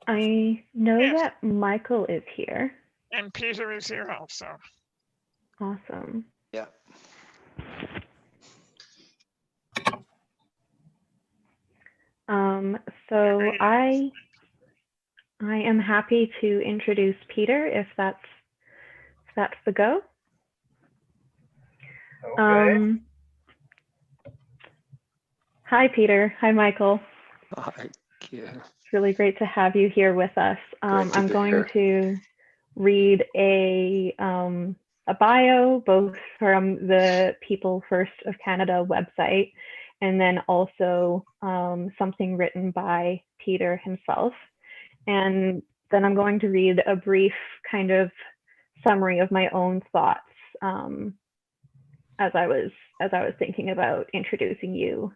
I know Yes, that Michael is here. and Peter is here also. Awesome. Yeah. So Great. I am happy to introduce Peter if that's the go. Okay. Hi Peter. Hi Michael. Hi. Yeah. It's really great to have you here with us. Great to I'm be going here. to read a bio both from the People First of Canada website and then also something written by Peter himself. And then I'm going to read a brief kind of summary of my own thoughts as I was thinking about introducing you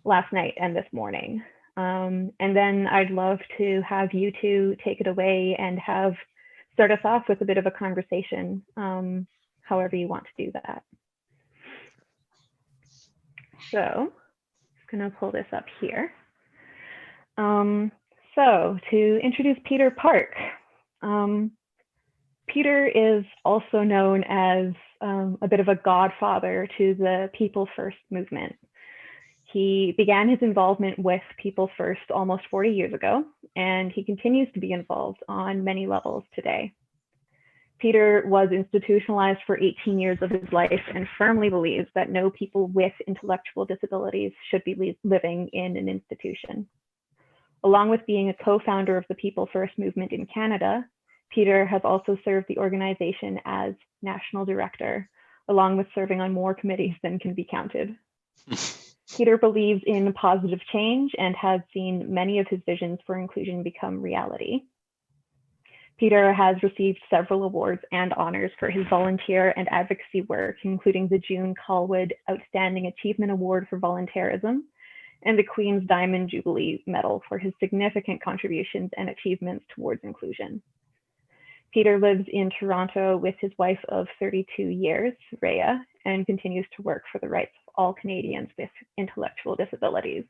last night and this morning. And then I'd love to have you two take it away and start us off with a bit of a conversation, however you want to do that. So I'm going to pull this up here. So to introduce Peter Park, Peter is also known as a bit of a godfather to the People First movement. He began his involvement with People First almost 40 years ago, and he continues to be involved on many levels today. Peter was institutionalized for 18 years of his life and firmly believes that no people with intellectual disabilities should be living in an institution. Along with being a co-founder of the People First movement in Canada, Peter has also served the organization as national director, along with serving on more committees than can be counted. Peter believes in positive change and has seen many of his visions for inclusion become reality. Peter has received several awards and honors for his volunteer and advocacy work, including the June Colwood Outstanding Achievement Award for Volunteerism and the Queen's Diamond Jubilee Medal for his significant contributions and achievements towards inclusion. Peter lives in Toronto with his wife of 32 years, Rhea, and continues to work for the rights of all Canadians with intellectual disabilities.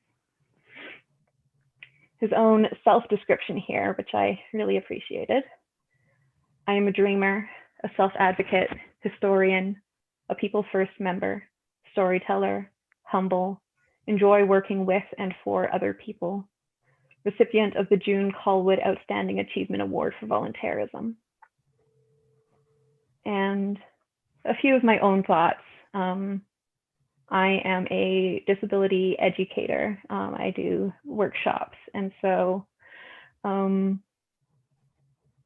His own self-description here, which I really appreciated. I am a dreamer, a self-advocate, historian, a People First member, storyteller, humble, enjoy working with and for other people, recipient of the June Colwood Outstanding Achievement Award for Volunteerism. And a few of my own thoughts. I am a disability educator. I do workshops. And so,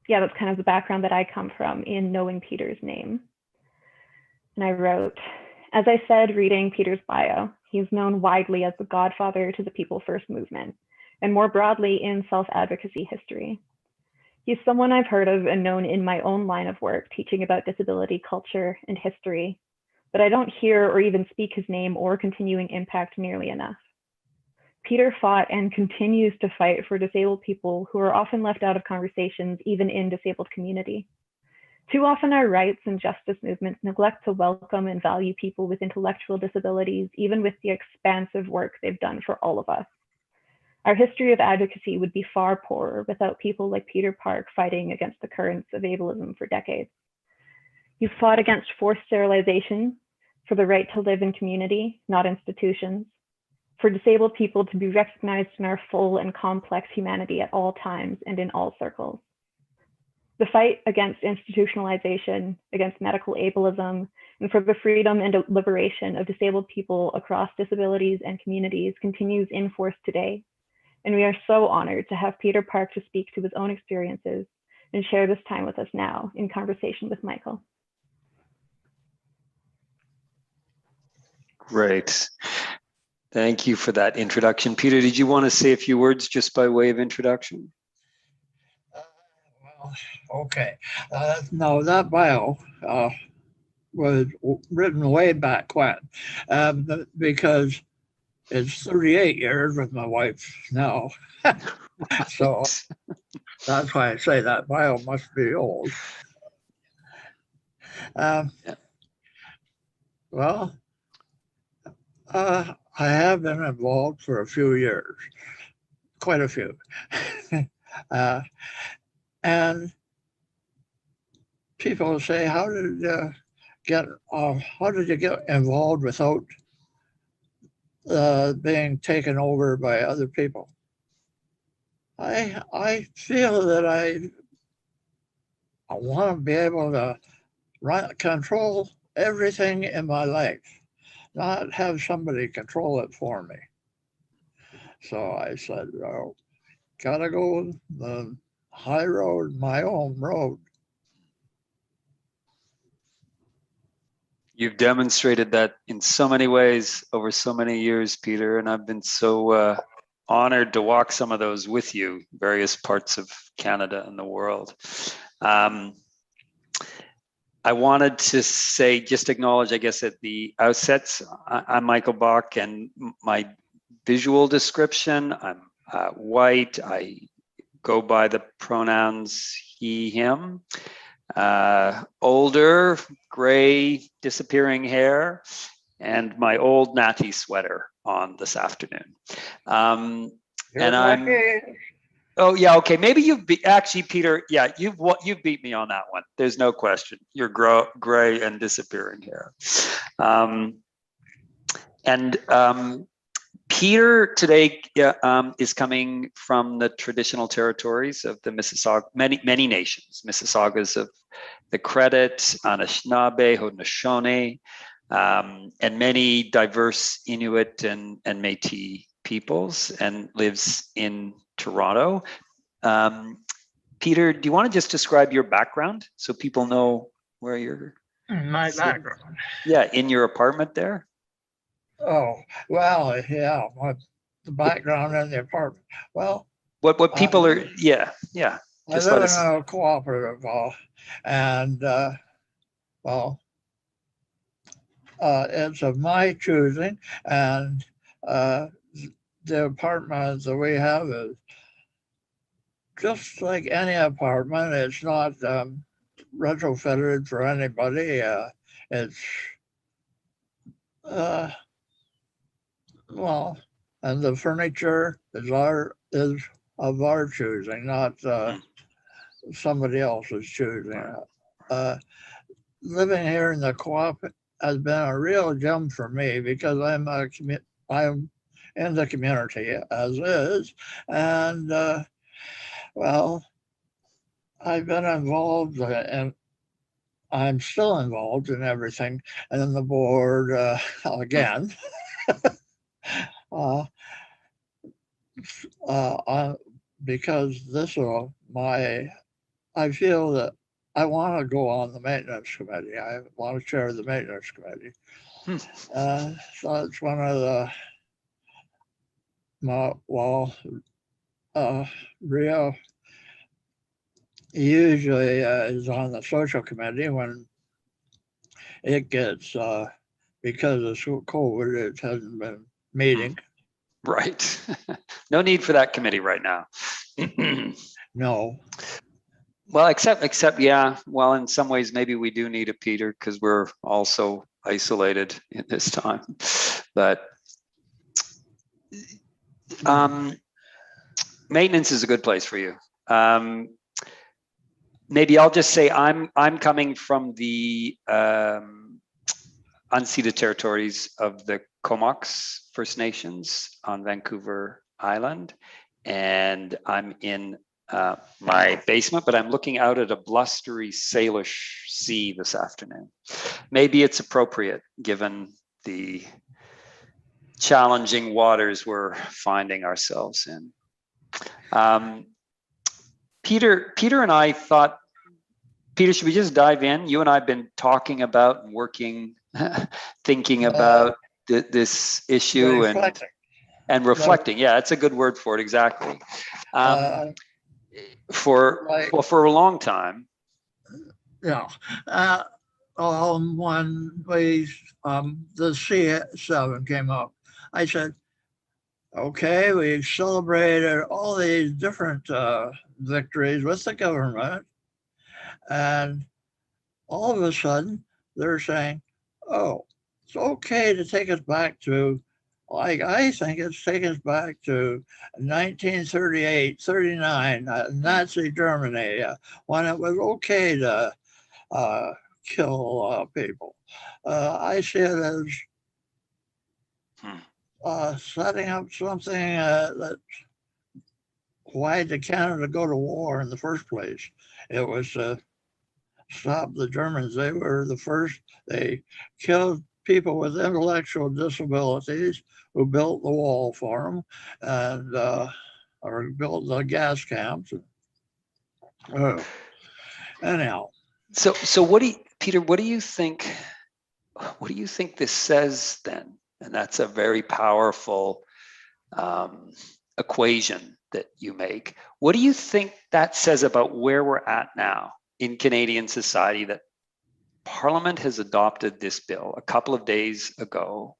yeah, that's kind of the background that I come from in knowing Peter's name. And I wrote, as I said, reading Peter's bio, he's known widely as the godfather to the People First movement, and more broadly in self-advocacy history. He's someone I've heard of and known in my own line of work, teaching about disability culture and history, but I don't hear or even speak his name or continuing impact nearly enough. Peter fought and continues to fight for disabled people who are often left out of conversations, even in disabled community. Too often our rights and justice movements neglect to welcome and value people with intellectual disabilities, even with the expansive work they've done for all of us. Our history of advocacy would be far poorer without people like Peter Park fighting against the currents of ableism for decades. He's fought against forced sterilization, for the right to live in community, not institutions, for disabled people to be recognized in our full and complex humanity at all times and in all circles. The fight against institutionalization, against medical ableism, and for the freedom and liberation of disabled people across disabilities and communities continues in force today. And we are so honored to have Peter Park to speak to his own experiences and share this time with us now in conversation with Michael. Great. Thank you for that introduction. Peter, did you want to say a few words just by way of introduction? Well, okay. No, that bio was written way back when, because it's 38 years with my wife now. So that's why I say that bio must be old. Yeah. Well, I have been involved for a few years, quite a few. And people say, how did you get involved without being taken over by other people? I feel that I want to be able to control everything in my life, not have somebody control it for me. So I said, oh, gotta go the high road, my own road. You've demonstrated that in so many ways over so many years, Peter, and I've been so honored to walk some of those with you, various parts of Canada and the world. I wanted to say, just acknowledge, I guess, at the outset, I'm Michael Bach, and my visual description, I'm white. I go by the pronouns he, him. Older, gray, disappearing hair, and my old natty sweater on this afternoon. And I'm. Oh yeah, okay. Maybe you've actually, Peter. Yeah, you've beat me on that one. There's no question. You're gray and disappearing hair. Peter today is coming from the traditional territories of the Mississauga, many nations, Mississaugas of the Credit, Anishinaabe, Haudenosaunee, and many diverse Inuit and Métis peoples, and lives in Toronto. Peter, do you want to just describe your background so people know where you're? My background? Yeah, in your apartment there. Oh, well, yeah, the background in the apartment. Well, what people are, yeah. I live in a cooperative, and it's of my choosing, and the apartment that we have is just like any apartment. It's not retrofitted for anybody. It's well, and the furniture is of our choosing, not somebody else's choosing. Living here in the co-op has been a real gem for me because I'm in the community as is, and well, I've been involved and I'm still involved in everything, and then the board again. Because this is I feel that I want to go on the maintenance committee. I want to chair the maintenance committee. So it's one of Rio usually is on the social committee when it gets, because of COVID, it hasn't been meeting. Right. No need for that committee right now. No. Well, except, yeah. Well, in some ways, maybe we do need a Peter because we're also isolated in this time. But maintenance is a good place for you. Maybe I'll just say I'm coming from the unceded territories of the Comox First Nations on Vancouver Island, and I'm in my basement, but I'm looking out at a blustery Salish sea this afternoon. Maybe it's appropriate given the challenging waters we're finding ourselves in. Peter and I thought, Peter, should we just dive in? You and I have been talking about and working, thinking about this issue and reflecting. Yeah, that's a good word for it. Exactly. For a long time. Yeah. When the C7 came up, I said, okay, we celebrated all these different victories with the government, and all of a sudden they're saying, oh, it's okay to take us back to like I think it's taken us back to 1938, 39, Nazi Germany, when it was okay to kill people. I see it as setting up something that why did Canada go to war in the first place? It was to stop the Germans. They were the first. They killed people with intellectual disabilities who built the wall for them, and or built the gas camps. Anyhow. So what do you, Peter? What do you think? What do you think this says then? And that's a very powerful equation that you make. What do you think that says about where we're at now in Canadian society, that Parliament has adopted this bill a couple of days ago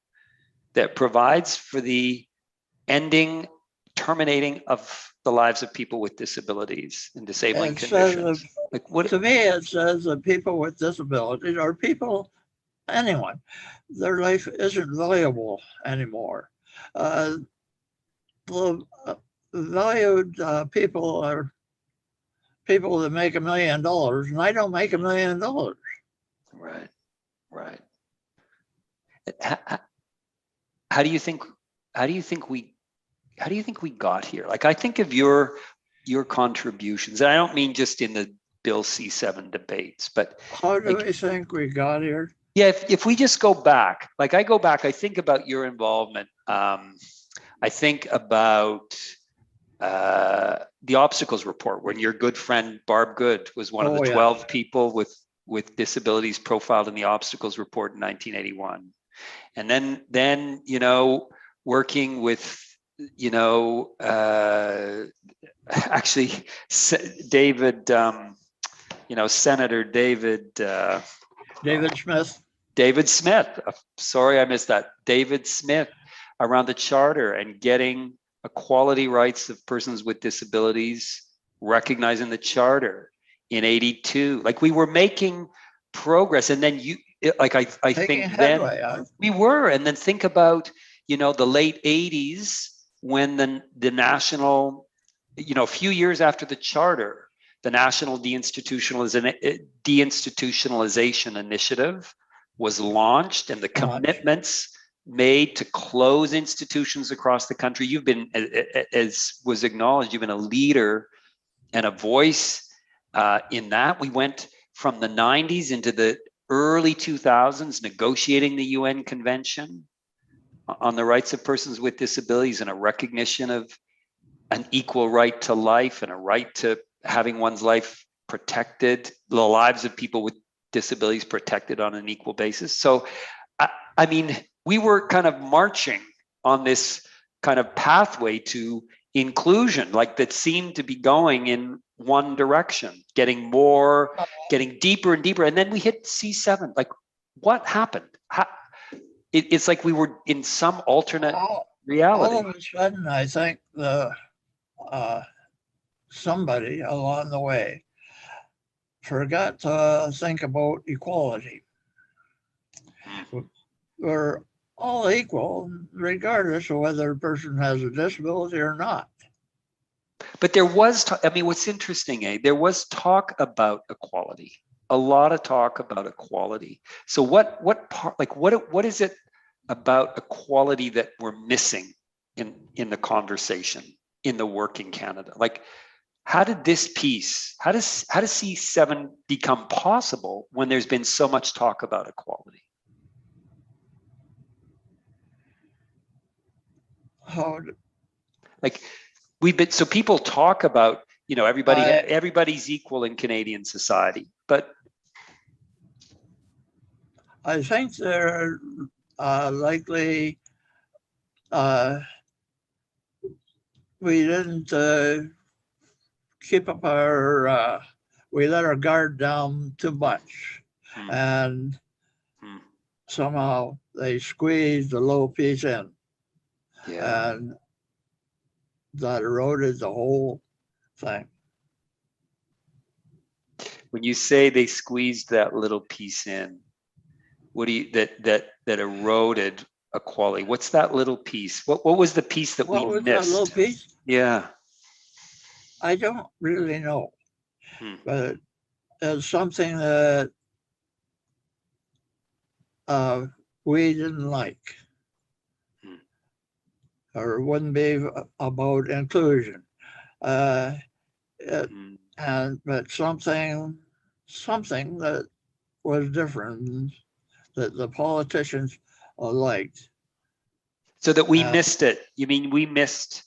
that provides for the terminating of the lives of people with disabilities and disabling conditions? Like what? To me, it says that people with disabilities, or people, anyone, their life isn't valuable anymore. The valued people are people that make $1 million, and I don't make $1 million. Right, right. How do you think we got here? Like, I think of your contributions, and I don't mean just in the Bill C7 debates, but how do we think we got here? Yeah, if we just go back, like I go back, I think about your involvement. I think about the obstacles report, when your good friend Barb Good was one of the 12 people with disabilities profiled in the obstacles report in 1981. And then working with actually David, Senator David Smith. David Smith. Sorry, I missed that. David Smith, around the charter and getting equality rights of persons with disabilities recognized in the charter in 82. Like, we were making progress, and then I think then we were, and then think about the late 80s when the national, a few years after the charter, the National Deinstitutionalization Initiative was launched, and the commitments made to close institutions across the country. You've been, as was acknowledged, you've been a leader and a voice in that. We went from the 90s into the early 2000s negotiating the UN Convention on the rights of persons with disabilities, and a recognition of an equal right to life and a right to having one's life protected, the lives of people with disabilities protected on an equal basis. So, I mean, we were kind of marching on this kind of pathway to inclusion, like that seemed to be going in one direction, getting deeper and deeper. And then we hit C7. Like, what happened? It's like we were in some alternate reality. All of a sudden, I think somebody along the way forgot to think about equality. We're all equal, regardless of whether a person has a disability or not. But there was, what's interesting, there was talk about equality, a lot of talk about equality. So what is it about equality that we're missing in the conversation in the working Canada? Like, how did this piece, how does C7 become possible when there's been so much talk about equality? So people talk about, everybody's equal in Canadian society, but I think they're likely we didn't keep up we let our guard down too much, and somehow they squeezed the low piece in, and that eroded the whole thing. When you say they squeezed that little piece in, what do you that eroded? equality. What's that little piece? What was the piece that What we was that missed? little piece? Yeah. I don't really know, Hmm. but it's something that we didn't like, Hmm. or it wouldn't be about inclusion. It, Hmm. but something that was different that the politicians liked. So that we missed it. You mean we missed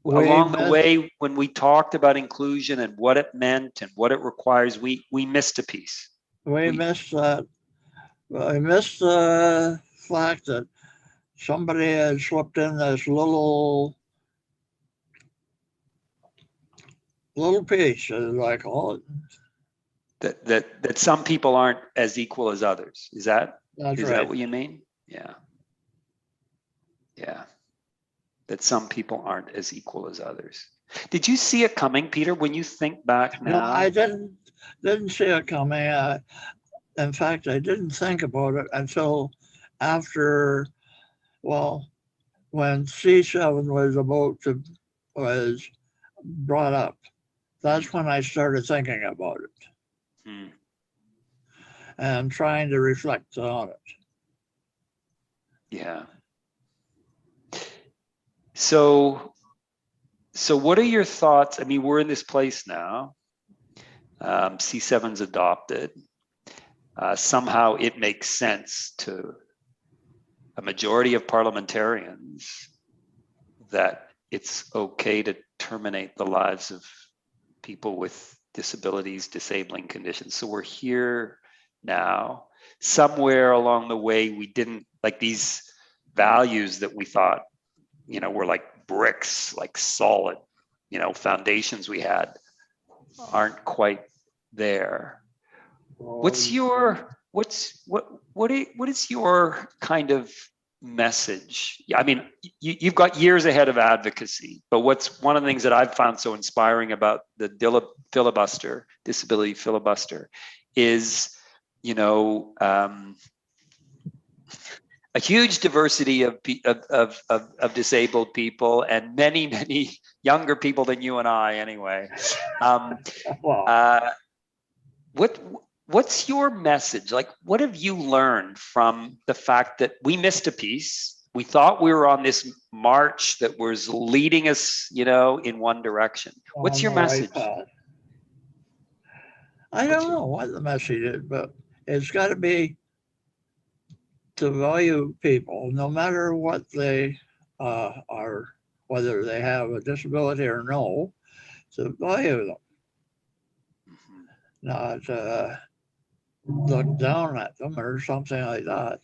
We along the missed, way when we talked about inclusion and what it meant and what it requires? We missed a piece. we missed that. I missed the fact that somebody had slipped in this little piece, as I call it. That some people aren't as equal as others. Is that That's is right. that what you mean? Yeah. Yeah. That some people aren't as equal as others. Did you see it coming, Peter, when you think back No, now? I didn't see it coming. In fact, I didn't think about it until after, well, when C7 was brought up. That's when I started thinking about it Hmm. and trying to reflect on it. Yeah. So what are your thoughts? I mean, we're in this place now. C7's adopted. Somehow it makes sense to a majority of parliamentarians that it's okay to terminate the lives of people with disabilities, disabling conditions. So we're here now. Somewhere along the way, we didn't like these values that we thought, were like bricks, like solid, foundations we had aren't quite there. What is your kind of message? I mean, you've got years ahead of advocacy, but what's one of the things that I've found so inspiring about the filibuster, disability filibuster, is a huge diversity of disabled people and many younger people than you and I anyway. Wow. What's your message? Like, what have you learned from the fact that we missed a piece? We thought we were on this march that was leading us, in one direction. What's your message? I don't know what the message is, but it's got to be to value people, no matter what they are, whether they have a disability or no, to value them, not look down at them or something like that.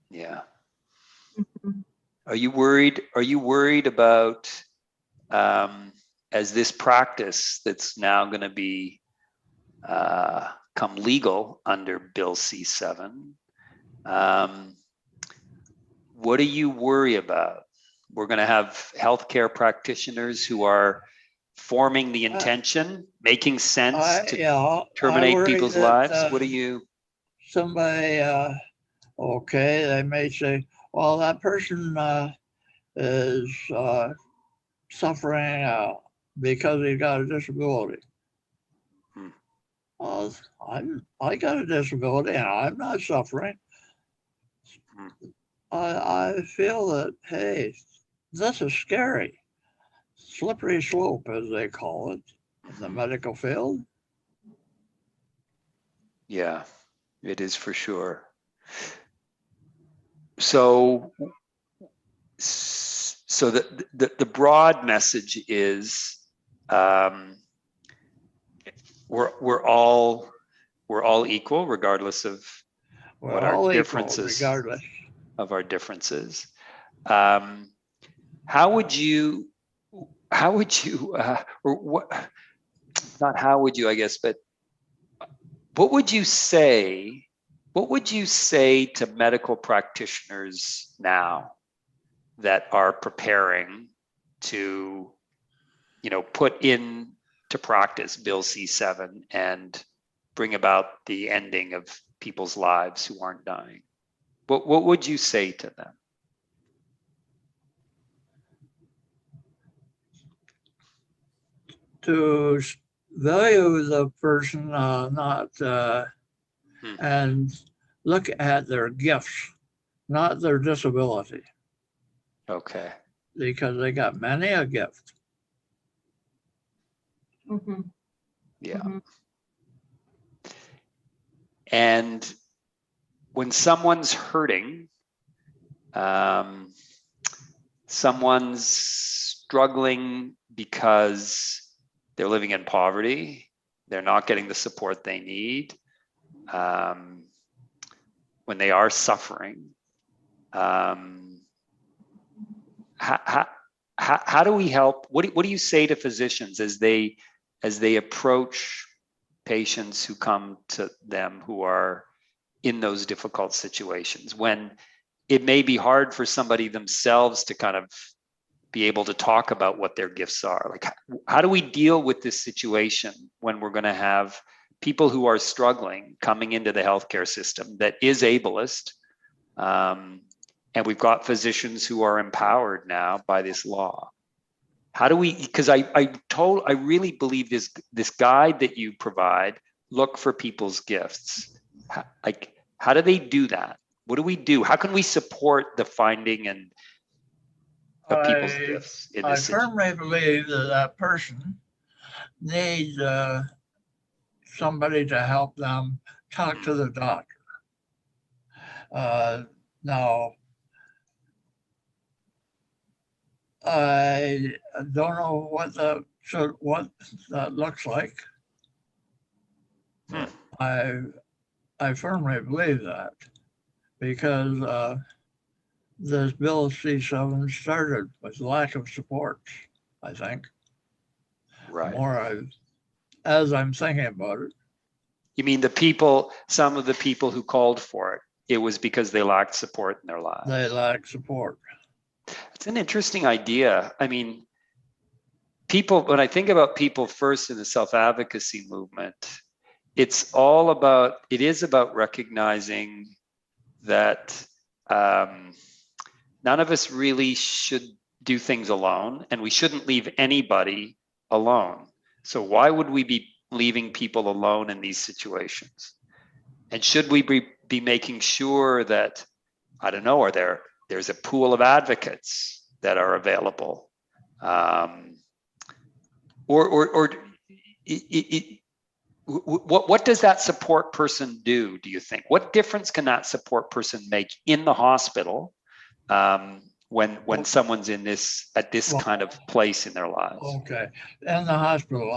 Yeah. Mhm. Are you worried about as this practice that's now going to be come legal under Bill C7? What do you worry about? We're going to have healthcare practitioners who are forming the intention, making sense to terminate people's lives. What do you? Somebody, okay, they may say, well, that person is suffering because he got a disability. Well, I got a disability and I'm not suffering. I feel that, hey, this is scary. Slippery slope, as they call it in the medical field. Yeah, it is for sure. So the broad message is we're all equal, regardless of what our differences of our differences. How would you or what? Not how would you, I guess, but what would you say? What would you say to medical practitioners now that are preparing to, put into practice Bill C7 and bring about the ending of people's lives who aren't dying? What would you say to them? To value the person, and look at their gifts, not their disability, Okay. because they got many a gift. Mhm. Yeah. Mhm. And when someone's hurting, someone's struggling because they're living in poverty, they're not getting the support they need, when they are suffering, how do we help? What do you say to physicians as they approach patients who come to them who are in those difficult situations, when it may be hard for somebody themselves to kind of be able to talk about what their gifts are? Like, how do we deal with this situation when we're going to have people who are struggling coming into the healthcare system that is ableist, and we've got physicians who are empowered now by this law? How do we, because I really believe this guide that you provide, look for people's gifts. How do they do that? What do we do? How can we support the finding and of people's gifts in I this situation? firmly believe that person needs somebody to help them talk to the doctor. Now, I don't know what that looks like. I firmly believe that, because this Bill C7 started with lack of support, I think. Right. As I'm thinking about it. You mean some of the people who called for it, it was because they lacked support in their lives? They lack support. It's an interesting idea. I mean, when I think about people first in the self-advocacy movement, it is about recognizing that none of us really should do things alone, and we shouldn't leave anybody alone. So why would we be leaving people alone in these situations? And should we be making sure that, I don't know, there's a pool of advocates that are available? What does that support person do you think? What difference can that support person make in the hospital, when someone's at this kind of place in their lives? Okay, in the hospital,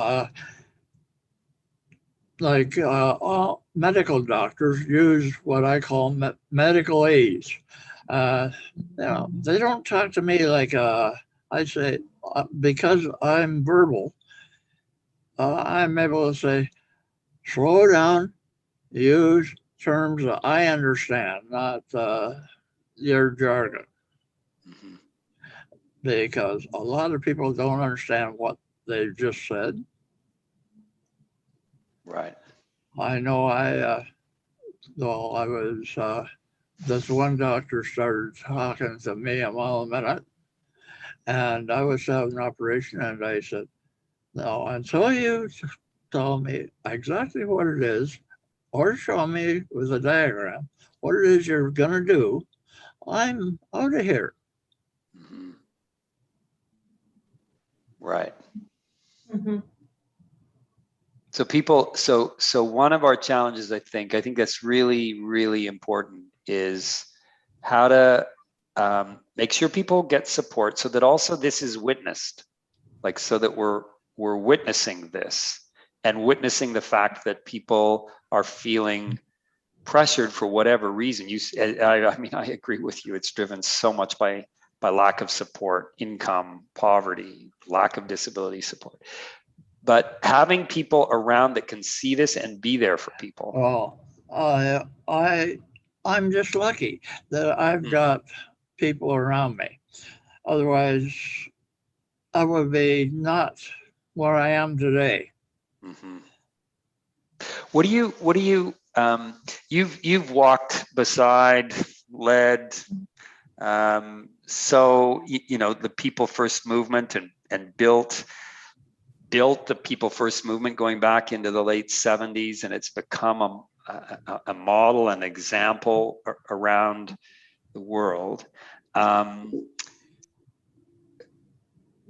all medical doctors use what I call medical aids. They don't talk to me like I say, because I'm verbal. I'm able to say, slow down, use terms that I understand, not your jargon. Mm-hmm. Because a lot of people don't understand what they just said. Right. I know this one doctor started talking to me a mile a minute, and I was having an operation, and I said, no, until you tell me exactly what it is, or show me with a diagram what it is you're going to do, I'm out of here. Mm-hmm. Right. Mhm. So one of our challenges, I think that's really, really important, is how to make sure people get support, so that also this is witnessed, like, so that we're witnessing this, and witnessing the fact that people are feeling pressured for whatever reason. I mean, I agree with you. It's driven so much by lack of support, income, poverty, lack of disability support. But having people around that can see this and be there for people. Well, I'm just lucky that I've got people around me. Otherwise, I would be not where I am today. Mm-hmm. What do you you've walked beside led. So, you know, the people first movement and built the people first movement going back into the late 70s, and it's become a model, an example around the world.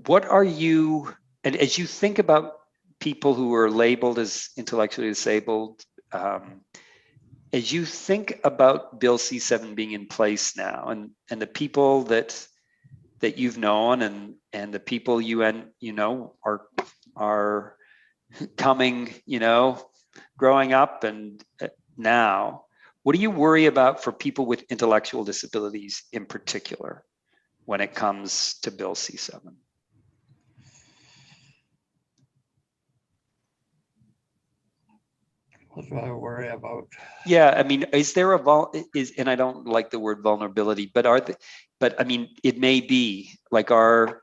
What are you, and as you think about people who are labeled as intellectually disabled, as you think about Bill C-7 being in place now, and the people that you've known and the people you know are coming, you know, growing up and now, what do you worry about for people with intellectual disabilities in particular when it comes to Bill C-7? What do I worry about? Yeah, I mean, is there and I don't like the word vulnerability, but I mean, it may be like, are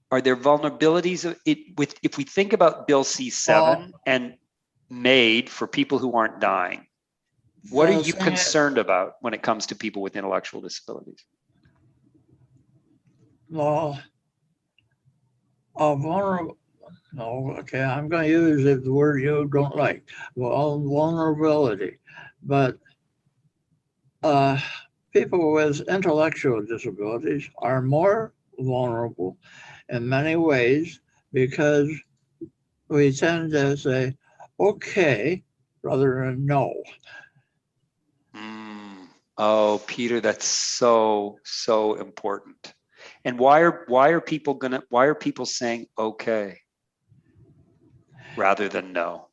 there vulnerabilities if we think about Bill C-7 and made for people who aren't dying? What are you concerned about when it comes to people with intellectual disabilities? Well, vulnerable. No, okay, I'm going to use the word you don't like. Well, vulnerability, but people with intellectual disabilities are more vulnerable in many ways because we tend to say, okay, rather than no. Oh, Peter, that's so important. And why are people saying okay rather than no?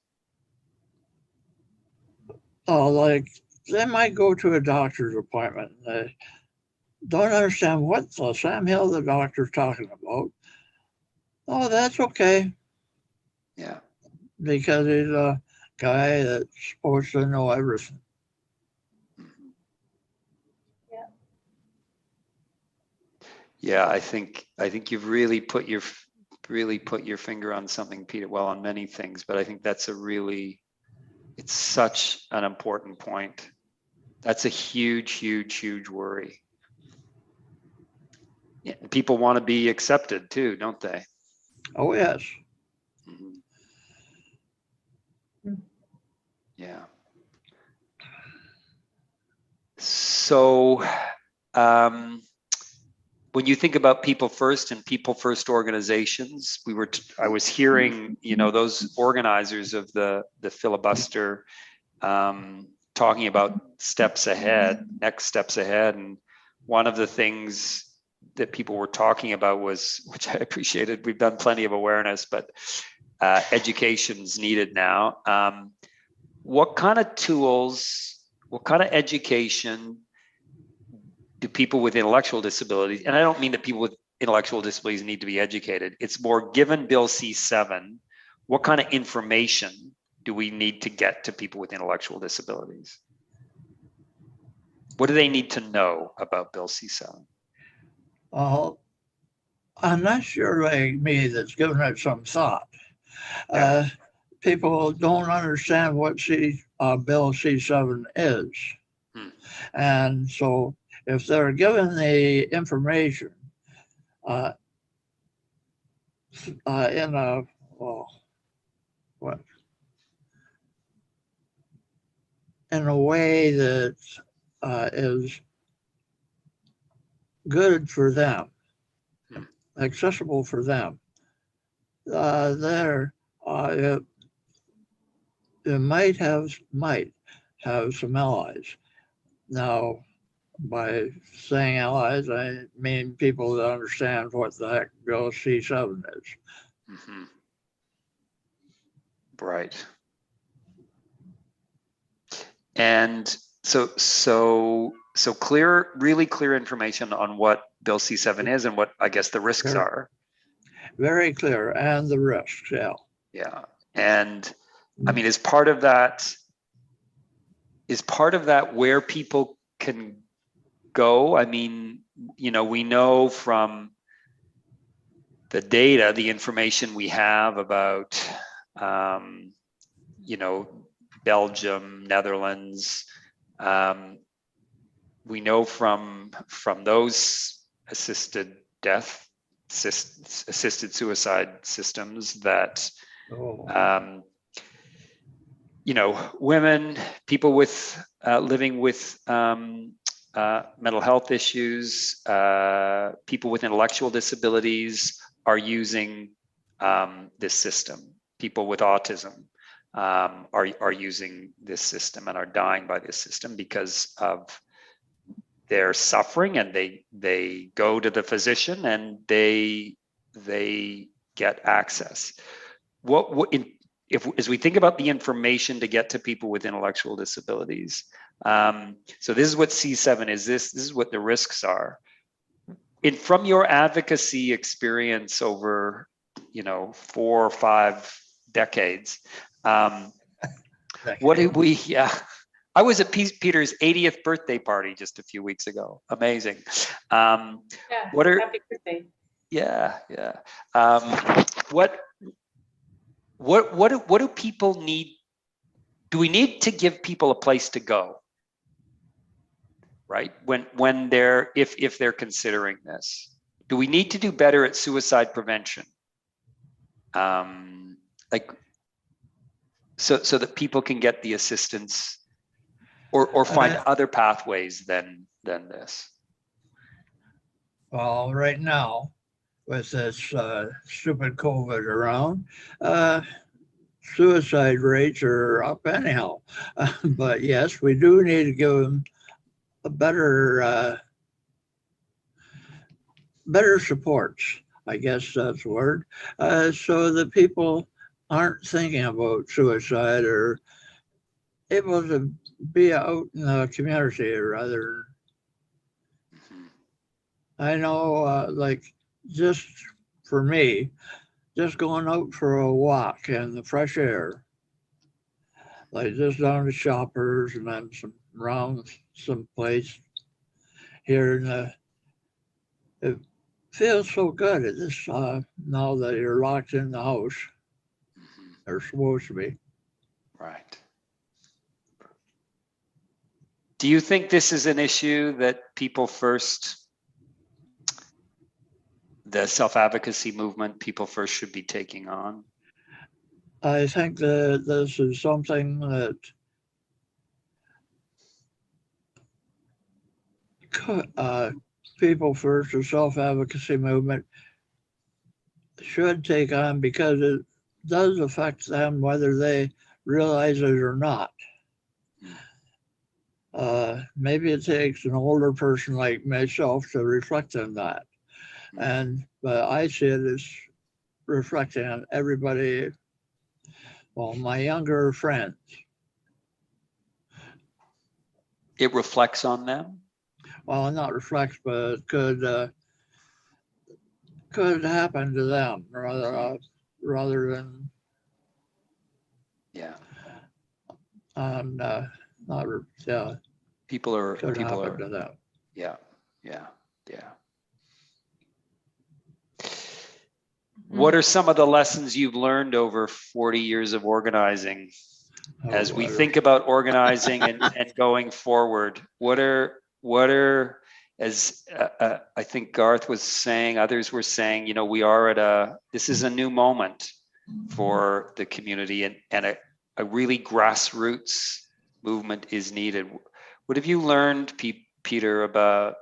Like they might go to a doctor's appointment. They don't understand what the Sam Hill the doctor's talking about. Oh, that's okay. Yeah. Because he's a guy that's supposed to know everything. Yeah, I think you've really put your finger on something, Peter. Well, on many things, but I think that's it's such an important point. That's a huge worry. Yeah, people want to be accepted too, don't they? Oh, yes. Yeah. So, when you think about people first and people first organizations, I was hearing, you know, those organizers of the filibuster talking about next steps ahead. And one of the things that people were talking about was, which I appreciated, we've done plenty of awareness, but education's needed now. What kind of tools, what kind of education do people with intellectual disabilities, and I don't mean that people with intellectual disabilities need to be educated, it's more, given Bill C-7, what kind of information do we need to get to people with intellectual disabilities? What do they need to know about Bill C-7? Unless you're like me that's given it some thought, Yeah. people don't understand what Bill C-7 is. And so if they're given the information in a, in a way that is good for them, accessible for them, it might have some allies. Now, by saying allies, I mean people that understand what the heck Bill C-7 is. Right. And so really clear information on what Bill C-7 is and what I guess the risks are. Very clear, and the risks, yeah. Yeah. And I mean, is part of that where people can go? I mean, you know, we know from the data, the information we have about, you know, Belgium, Netherlands, we know from those assisted suicide systems that Oh, women, people with living with mental health issues, people with intellectual disabilities are using this system. People with autism are using this system and are dying by this system because of their suffering, and they go to the physician and they get access. If as we think about the information to get to people with intellectual disabilities, so this is what C7 is. This is what the risks are. From your advocacy experience over 4 or 5 decades, what did we? Yeah, I was at Peter's 80th birthday party just a few weeks ago. Amazing. Yeah, happy birthday. Yeah. What do people need? Do we need to give people a place to go? Right? When they're if they're considering this, do we need to do better at suicide prevention? So that people can get the assistance or find other pathways than this. well, right now, with this stupid COVID around, suicide rates are up anyhow. But yes, we do need to give them a better supports. I guess that's the word, so that people aren't thinking about suicide or able to be out in the community rather. I know, like, just for me, just going out for a walk in the fresh air, like just down to Shoppers and then around some place here in the, it feels so good at this now that you're locked in the house. They're supposed to be. Right. Do you think this is an issue that people first, the self-advocacy movement, people first should be taking on? I think that this is something that people first, the self-advocacy movement, should take on because it does affect them whether they realize it or not. Maybe it takes an older person like myself to reflect on that. But I see it as reflecting on everybody, well, my younger friends. It reflects on them? Well, not reflects, but could happen to them rather than not people are to them. Yeah. What are some of the lessons you've learned over 40 years of organizing? As we think about organizing and going forward, what are as I think Garth was saying, others were saying, we are this is a new moment for the community, and a really grassroots movement is needed. What have you learned, Peter, about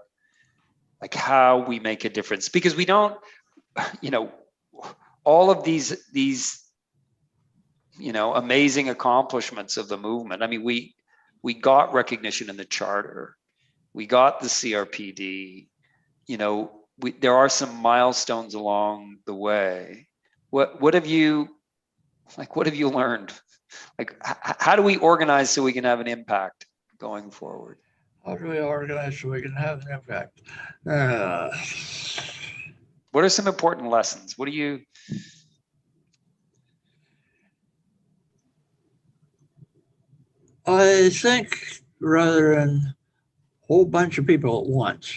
like how we make a difference? Because we don't, all of these amazing accomplishments of the movement. I mean, we got recognition in the charter, we got the CRPD. There are some milestones along the way. What have you learned? Like, how do we organize so we can have an impact going forward? How do we organize so we can have an impact? What are some important lessons? What do you? I think rather than a whole bunch of people at once,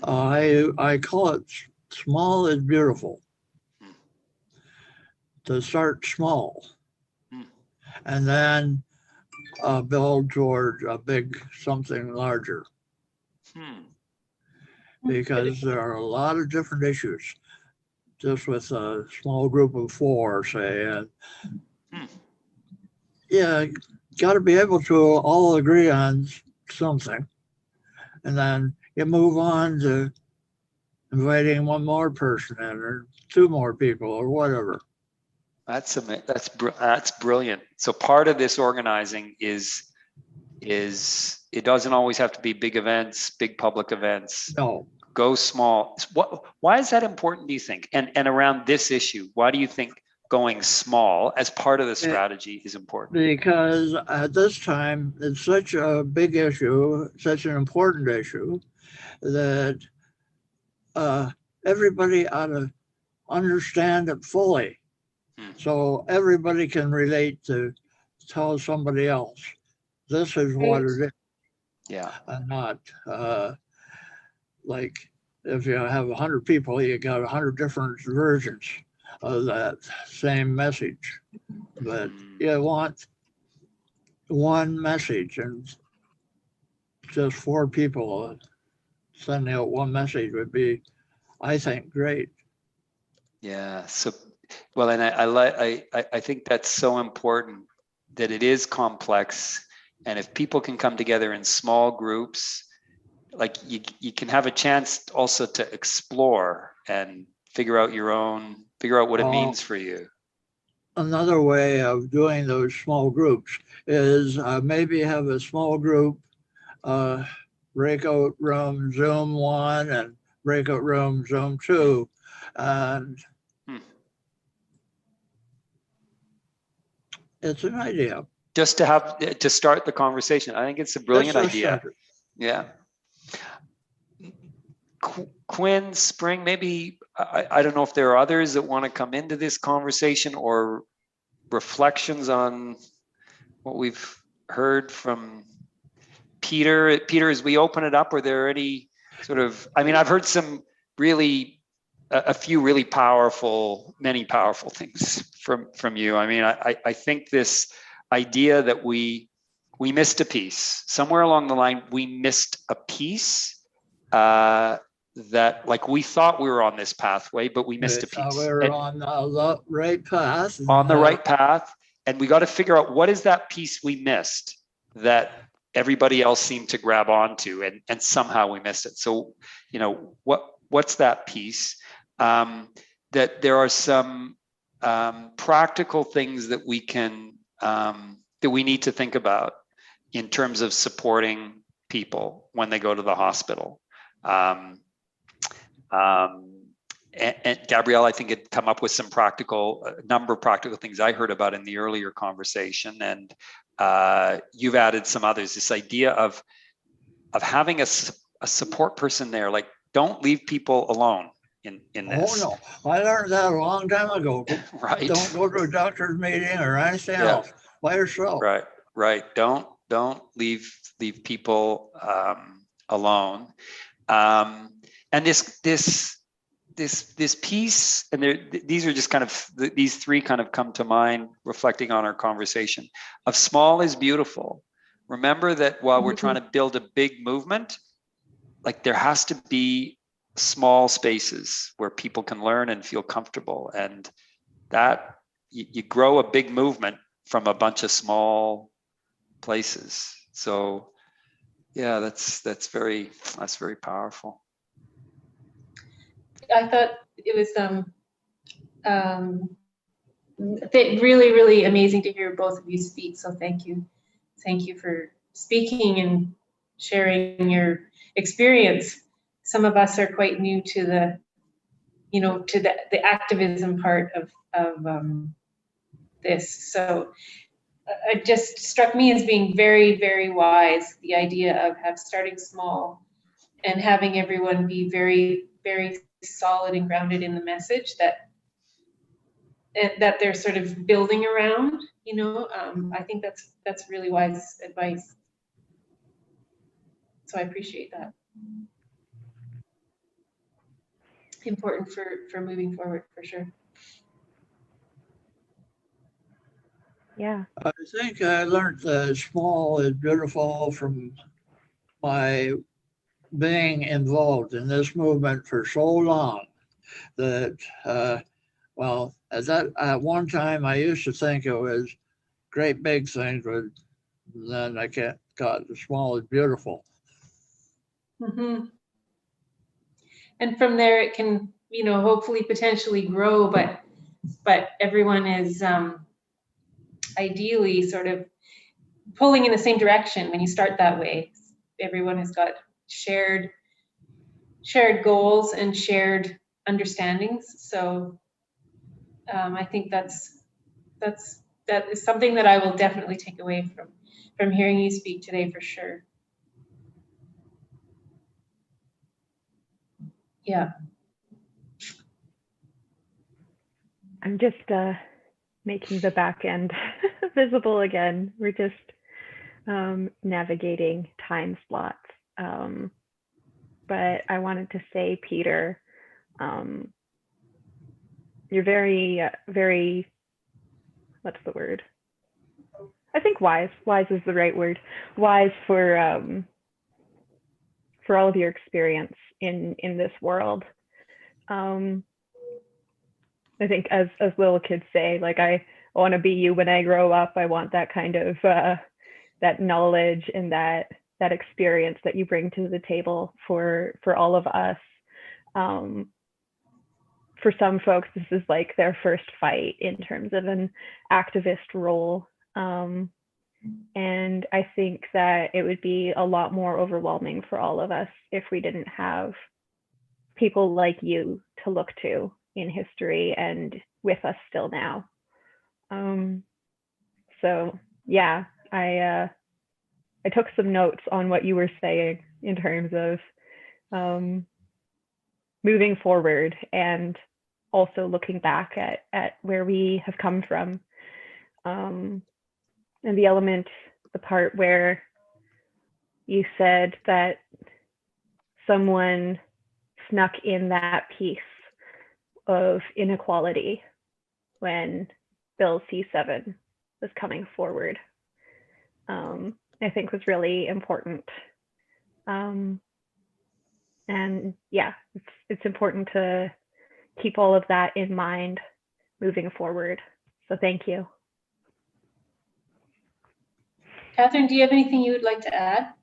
I call it small is beautiful. To start small, and then build toward a big something larger, because there are a lot of different issues just with a small group of 4, say, and yeah, got to be able to all agree on something, and then you move on to inviting one more person in, or 2 more people, or whatever. That's brilliant. So part of this organizing is it doesn't always have to be big events, big public events. No. Go small. Why is that important, do you think? And around this issue, why do you think going small as part of the strategy is important? Because at this time, it's such a big issue, such an important issue, that everybody ought to understand it fully. So everybody can relate to tell somebody else, this is what it is. Yeah. And not like if you have 100 people, you got 100 different versions of that same message. But you want one message, and just 4 people sending out one message would be, I think, great. Yeah. So, well, and I think that's so important, that it is complex, and if people can come together in small groups, like you can have a chance also to explore and figure out what it means for you. Another way of doing those small groups is maybe have a small group, breakout room Zoom 1 and breakout room Zoom 2, and it's an idea. Just to start the conversation. I think it's a brilliant idea. Yeah. Quinn, Spring, maybe, I don't know if there are others that want to come into this conversation, or reflections on what we've heard from Peter. Peter, as we open it up, are there any sort of, I mean, I've heard some really, a few really powerful, many powerful things from you. I mean, I think this idea that we missed a piece somewhere along the line. We missed a piece that, like, we thought we were on this pathway, but we missed a piece. We were on the right path. On the right path, and we got to figure out what is that piece we missed that everybody else seemed to grab onto, and somehow we missed it. So, you know, what's that piece? That there are some practical things that we can that we need to think about in terms of supporting people when they go to the hospital. And Gabrielle, I think, had come up with some number of practical things I heard about in the earlier conversation, and you've added some others. This idea of having a support person there, like, don't leave people alone in this. Oh no, I learned that a long time ago. Right. Don't go to a doctor's meeting or anything else by yourself. Right. Don't leave people alone. And this piece, and these are just kind of, these 3 kind of come to mind reflecting on our conversation, of small is beautiful. Remember that while we're trying to build a big movement, like, there has to be small spaces where people can learn and feel comfortable, and that you grow a big movement from a bunch of small places. So yeah, that's very powerful. I thought it was really, really amazing to hear both of you speak. So thank you for speaking and sharing your experience. Some of us are quite new to the activism part of this. So it just struck me as being very, very wise, the idea of starting small and having everyone be very, very solid and grounded in the message that they're sort of building around. I think that's really wise advice. So I appreciate that. Important for moving forward, for sure. Yeah. I think I learned that small is beautiful from my being involved in this movement for so long that, well, at one time I used to think it was great big things, but then I got the small is beautiful. Mm-hmm. And from there, it can, hopefully potentially grow, but everyone is ideally sort of pulling in the same direction when you start that way. Everyone has got shared goals and shared understandings. So I think that is something that I will definitely take away from hearing you speak today, for sure. Yeah. I'm just making the back end visible again. We're just navigating time slots. But I wanted to say, Peter, you're very, very, what's the word? I think wise. Wise is the right word. Wise for all of your experience in this world. I think as little kids say, like, I want to be you when I grow up. I want that kind of that knowledge and that experience that you bring to the table for all of us. For some folks, this is like their first fight in terms of an activist role. And I think that it would be a lot more overwhelming for all of us if we didn't have people like you to look to in history and with us still now. So yeah, I took some notes on what you were saying in terms of moving forward and also looking back at where we have come from. And the part where you said that someone snuck in that piece of inequality when Bill C7 was coming forward, I think was really important. And yeah, it's important to keep all of that in mind moving forward. So thank you. Catherine, do you have anything you would like to add?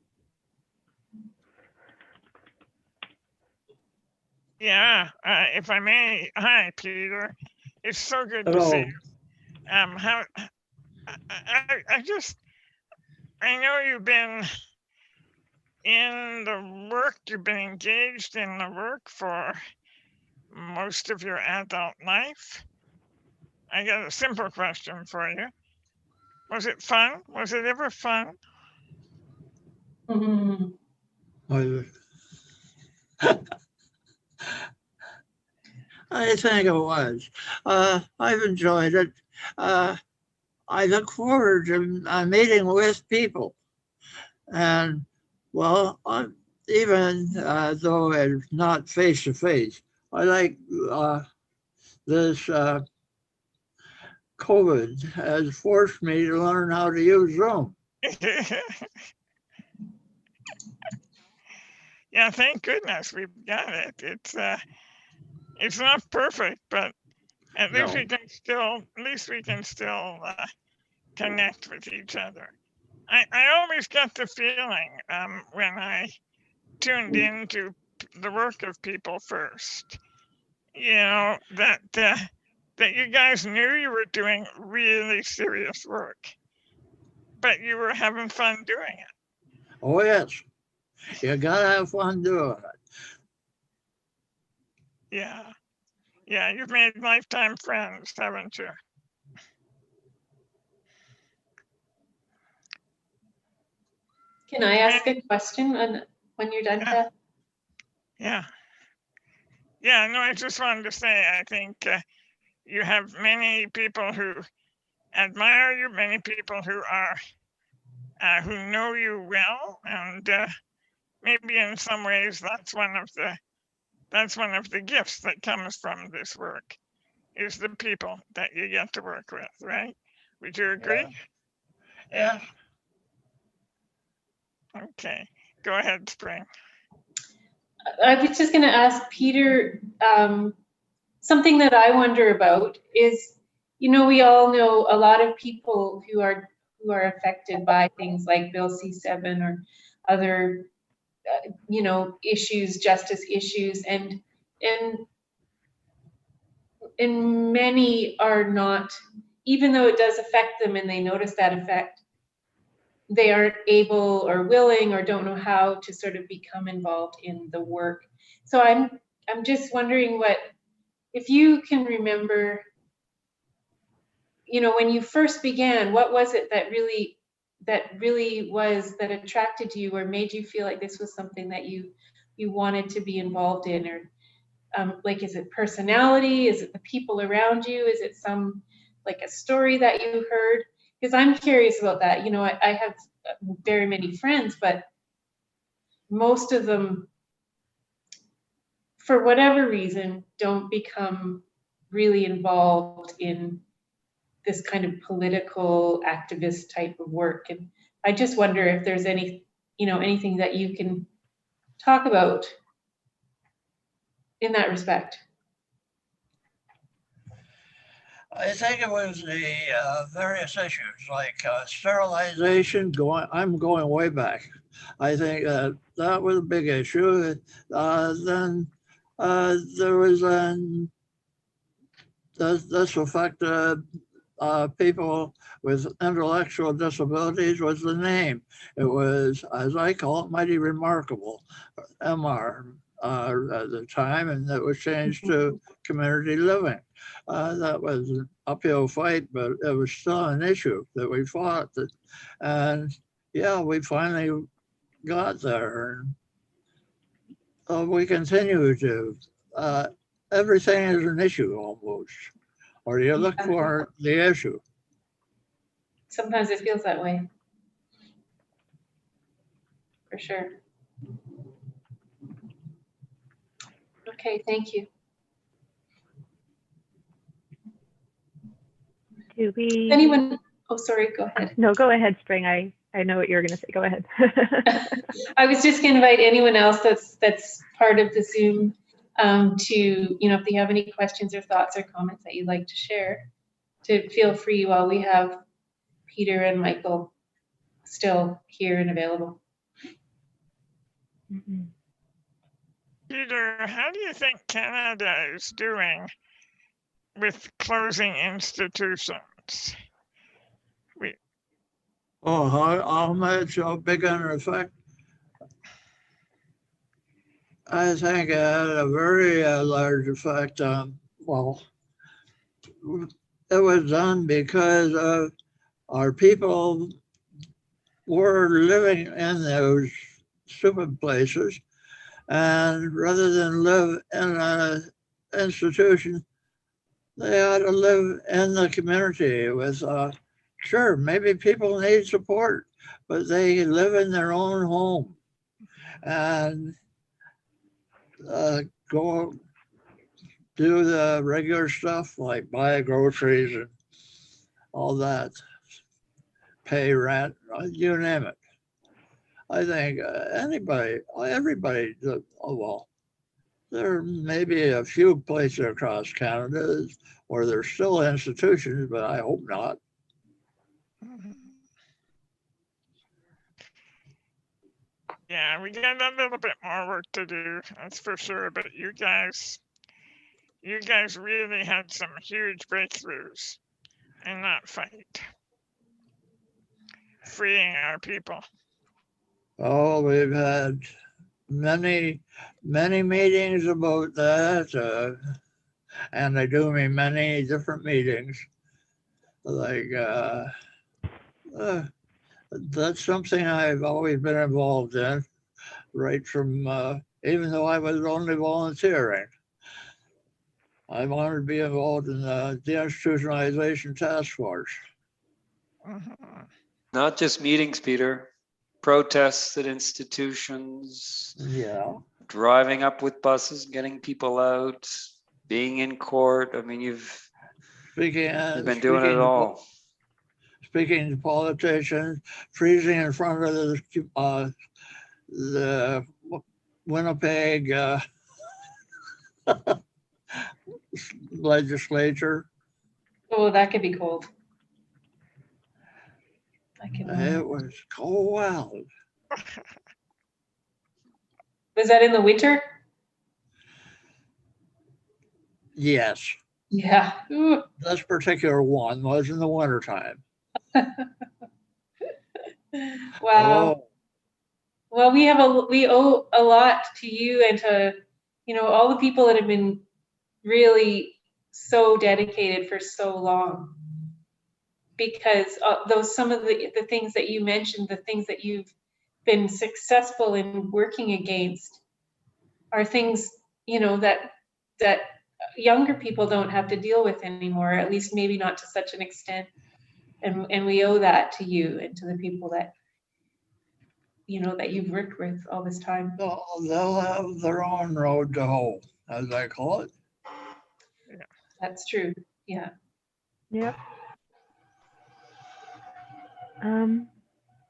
Yeah, if I may. Hi, Peter. It's so good to see Hello. you. I know you've been in the work, you've been engaged in the work for most of your adult life. I got a simple question for you. Was it fun? Was it ever fun? Mm-hmm. I think it was. I've enjoyed it. I look forward to meeting with people. And, well, even though it's not face to face, I like this COVID has forced me to learn how to use Zoom. Yeah, thank goodness we've got it. It's not perfect, but at least No. we can still connect with each other. I always got the feeling when I tuned into the work of People First, that you guys knew you were doing really serious work, but you were having fun doing it. Oh, yes. You gotta have fun doing it. Yeah, you've made lifetime friends, haven't you? Can I ask a question when you're done, Kath? Yeah, no, I just wanted to say, I think you have many people who admire you, many people who know you well, and maybe in some ways that's one of the gifts that comes from this work, is the people that you get to work with, right? Would you agree? Yeah. Okay, go ahead, Spring. I was just going to ask Peter, something that I wonder about is, you know, we all know a lot of people who are affected by things like Bill C-7 or other, you know, issues, justice issues, and many are not, even though it does affect them and they notice that effect, they aren't able or willing or don't know how to sort of become involved in the work. So I'm just wondering what, if you can remember, you know, when you first began, what was it that really that attracted you or made you feel like this was something that you wanted to be involved in? Or like, is it personality? Is it the people around you? Is it some, like, a story that you heard? Because I'm curious about that. You know, I have very many friends, but most of them, for whatever reason, don't become really involved in this kind of political activist type of work. And I just wonder if there's any, you know, anything that you can talk about in that respect. I think it was the various issues like sterilization. I'm going way back. I think that was a big issue. Then there was this affected people with intellectual disabilities was the name. It was, as I call it, Mighty Remarkable, MR at the time, and that was changed to community living. That was an uphill fight, but it was still an issue that we fought. And yeah, we finally got there. And we continue to. Everything is an issue almost, or you look for the issue. Sometimes it feels that way, for sure. Okay, thank you. Do we? Anyone? Oh, sorry, go ahead. No, go ahead, Spring. I know what you're going to say. Go ahead. I was just going to invite anyone else that's part of the Zoom to, you know, if they have any questions or thoughts or comments that you'd like to share, to feel free while we have Peter and Michael still here and available. Mm-hmm. Peter, how do you think Canada is doing with closing institutions? Oh, how much, how big an effect? I think it had a very large effect. Well, it was done because our people were living in those stupid places, and rather than live in an institution, they ought to live in the community with, sure, maybe people need support, but they live in their own home and go do the regular stuff like buy groceries and all that, pay rent, you name it. I think everybody, well, there may be a few places across Canada where there's still institutions, but I hope not. Yeah, we got a little bit more work to do, that's for sure. But you guys really had some huge breakthroughs in that fight, freeing our people. Oh, we've had many meetings about that, and they do me many different meetings. Like that's something I've always been involved in, right from even though I was only volunteering. I wanted to be involved in the deinstitutionalization task force. Not just meetings, Peter. Protests at institutions. Yeah. Driving up with buses, getting people out, being in court. I mean, you've been doing it all. speaking to politicians, freezing in front of the Winnipeg legislature. Oh, that could be cold. I can. It was cold wild. Was that in the winter? Yes, Yeah. Ooh. this particular one was in the wintertime. Wow. Oh, Well, we owe a lot to you and to, all the people that have been really so dedicated for so long. Because some of the things that you mentioned, the things that you've been successful in working against, are things that younger people don't have to deal with anymore. At least maybe not to such an extent. And we owe that to you and to the people that that you've worked with all this time. they'll have their own road to hoe, as I call it. That's true. Yeah. Yep.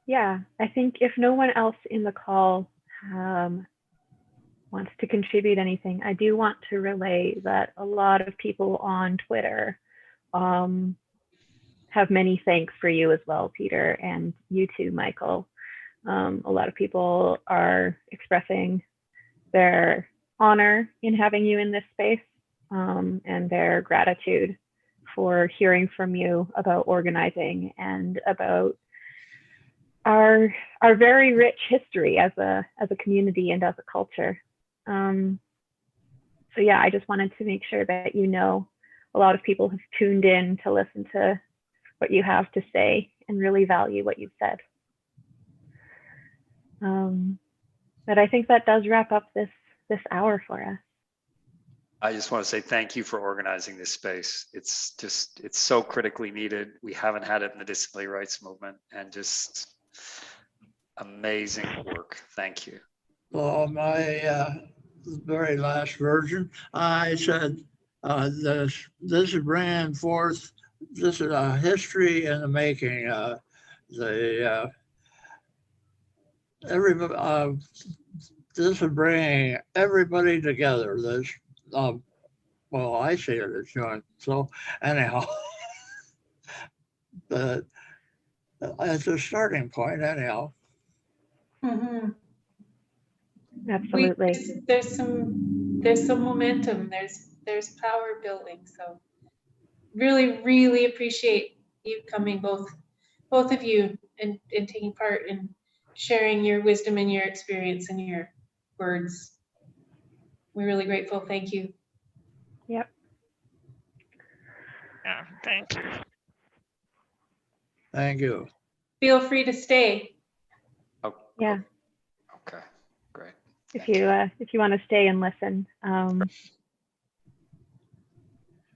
Yeah, I think if no one else in the call wants to contribute anything, I do want to relay that a lot of people on Twitter have many thanks for you as well, Peter, and you too, Michael. A lot of people are expressing their honor in having you in this space and their gratitude for hearing from you about organizing and about our very rich history as a community and as a culture. So yeah, I just wanted to make sure that a lot of people have tuned in to listen to what you have to say and really value what you've said. But I think that does wrap up this hour for us. I just want to say thank you for organizing this space. It's so critically needed. We haven't had it in the disability rights movement, and just amazing work. Thank you. Well, my very last version, I said, this ran forth, this is a history in the making. This is bringing everybody together. Well, I see it as doing. So anyhow, but as a starting point, anyhow. Mm-hmm. Absolutely. There's some momentum. There's power building. So really, really appreciate you coming, both of you, and taking part in sharing your wisdom and your experience and your words. We're really grateful. Thank you. Yep. Yeah, thank you. Thank you. Feel free to stay. Oh, Yeah. okay, great. If you want to stay and listen.